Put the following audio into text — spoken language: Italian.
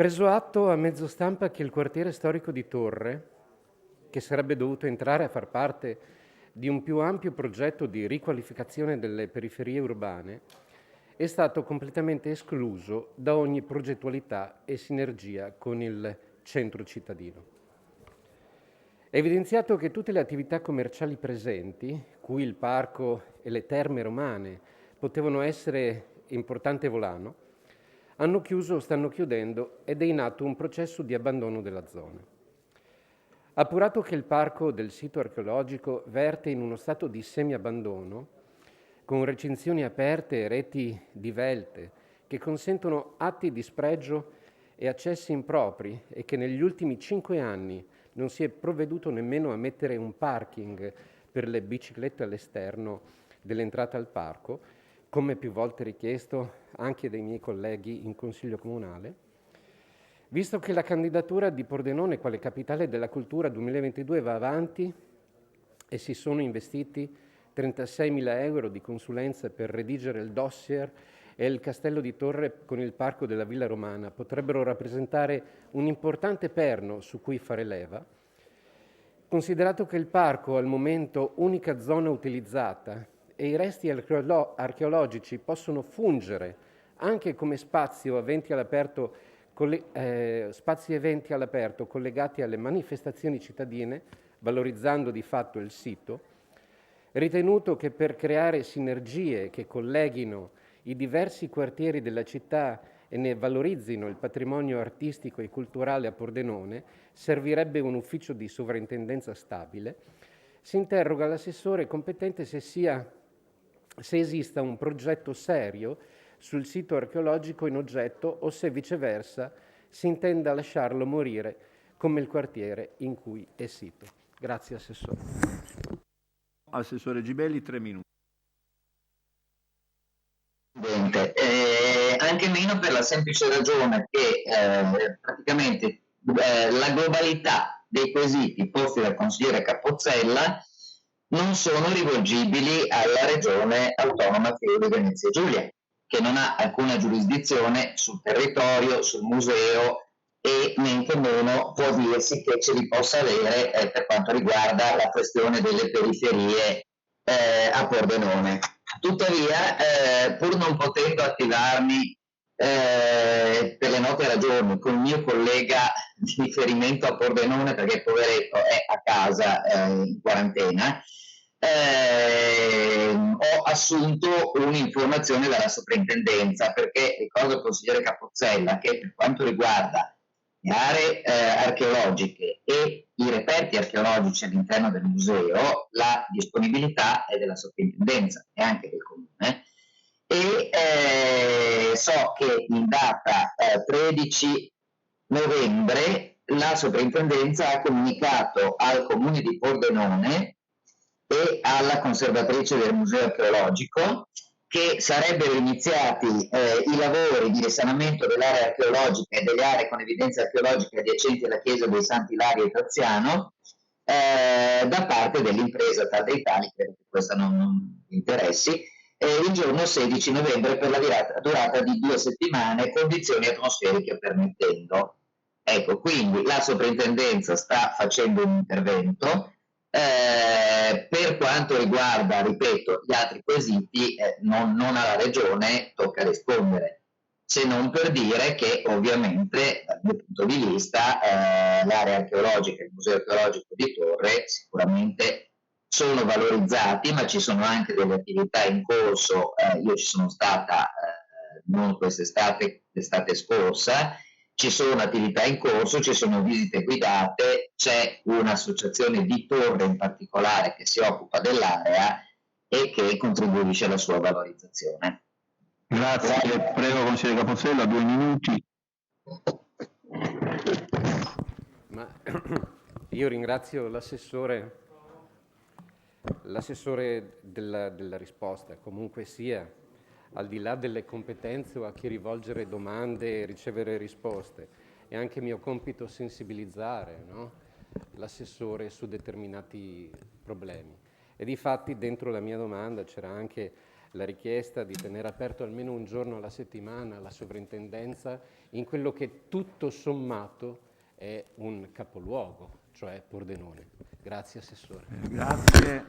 Preso atto a mezzo stampa che il quartiere storico di Torre, che sarebbe dovuto entrare a far parte di un più ampio progetto di riqualificazione delle periferie urbane, è stato completamente escluso da ogni progettualità e sinergia con il centro cittadino. È evidenziato che tutte le attività commerciali presenti, cui il parco e le terme romane potevano essere importante volano, hanno chiuso o stanno chiudendo ed è in atto un processo di abbandono della zona. Appurato che il parco del sito archeologico verte in uno stato di semi-abbandono, con recinzioni aperte e reti divelte che consentono atti di spregio e accessi impropri e che negli ultimi 5 anni non si è provveduto nemmeno a mettere un parking per le biciclette all'esterno dell'entrata al parco, come più volte richiesto anche dai miei colleghi in Consiglio Comunale, visto che la candidatura di Pordenone quale capitale della cultura 2022 va avanti e si sono investiti 36.000 euro di consulenza per redigere il dossier e il castello di Torre con il parco della Villa Romana potrebbero rappresentare un importante perno su cui fare leva, considerato che il parco, al momento unica zona utilizzata, e i resti archeologici possono fungere anche come spazi eventi all'aperto collegati alle manifestazioni cittadine, valorizzando di fatto il sito, ritenuto che per creare sinergie che colleghino i diversi quartieri della città e ne valorizzino il patrimonio artistico e culturale a Pordenone, servirebbe un ufficio di sovrintendenza stabile, si interroga l'assessore competente se esista un progetto serio sul sito archeologico in oggetto o se viceversa si intenda lasciarlo morire come il quartiere in cui è sito. Grazie Assessore. Assessore Gibelli, 3 minuti. Anche meno per la semplice ragione che praticamente la globalità dei quesiti posti dal consigliere Capozzella non sono rivolgibili alla regione autonoma Friuli Venezia Giulia, che non ha alcuna giurisdizione sul territorio, sul museo e men che meno può dirsi che ce li possa avere per quanto riguarda la questione delle periferie a Pordenone. Tuttavia, pur non potendo attivarmi per le note ragioni con il mio collega di riferimento a Pordenone, perché poveretto è a casa in quarantena, ho assunto un'informazione dalla soprintendenza, perché ricordo al consigliere Capozzella che per quanto riguarda le aree archeologiche e i reperti archeologici all'interno del museo, la disponibilità è della soprintendenza e anche del comune, e so che in data 13 novembre la soprintendenza ha comunicato al comune di Pordenone e alla conservatrice del museo archeologico che sarebbero iniziati i lavori di risanamento dell'area archeologica e delle aree con evidenza archeologica adiacenti alla chiesa dei Santi Ilario e Traziano da parte dell'impresa Tal dei Tali, credo che questa non interessi, il giorno 16 novembre per la durata di 2 settimane, condizioni atmosferiche permettendo. Ecco, quindi la soprintendenza sta facendo un intervento. Per quanto riguarda, ripeto, gli altri quesiti, non alla Regione tocca rispondere, se non per dire che ovviamente dal mio punto di vista l'area archeologica e il museo archeologico di Torre sicuramente sono valorizzati, ma ci sono anche delle attività in corso. Io ci sono stata non quest'estate, l'estate scorsa, ci sono attività in corso, ci sono visite guidate, c'è un'associazione di Torre in particolare che si occupa dell'area e che contribuisce alla sua valorizzazione. Grazie, prego consigliere Capozzella, 2 minuti. Ma io ringrazio l'assessore della risposta, comunque sia, al di là delle competenze o a chi rivolgere domande e ricevere risposte. È anche mio compito sensibilizzare, no? L'assessore su determinati problemi. E difatti dentro la mia domanda c'era anche la richiesta di tenere aperto almeno un giorno alla settimana la sovrintendenza in quello che tutto sommato è un capoluogo, cioè Pordenone. Grazie Assessore. Grazie.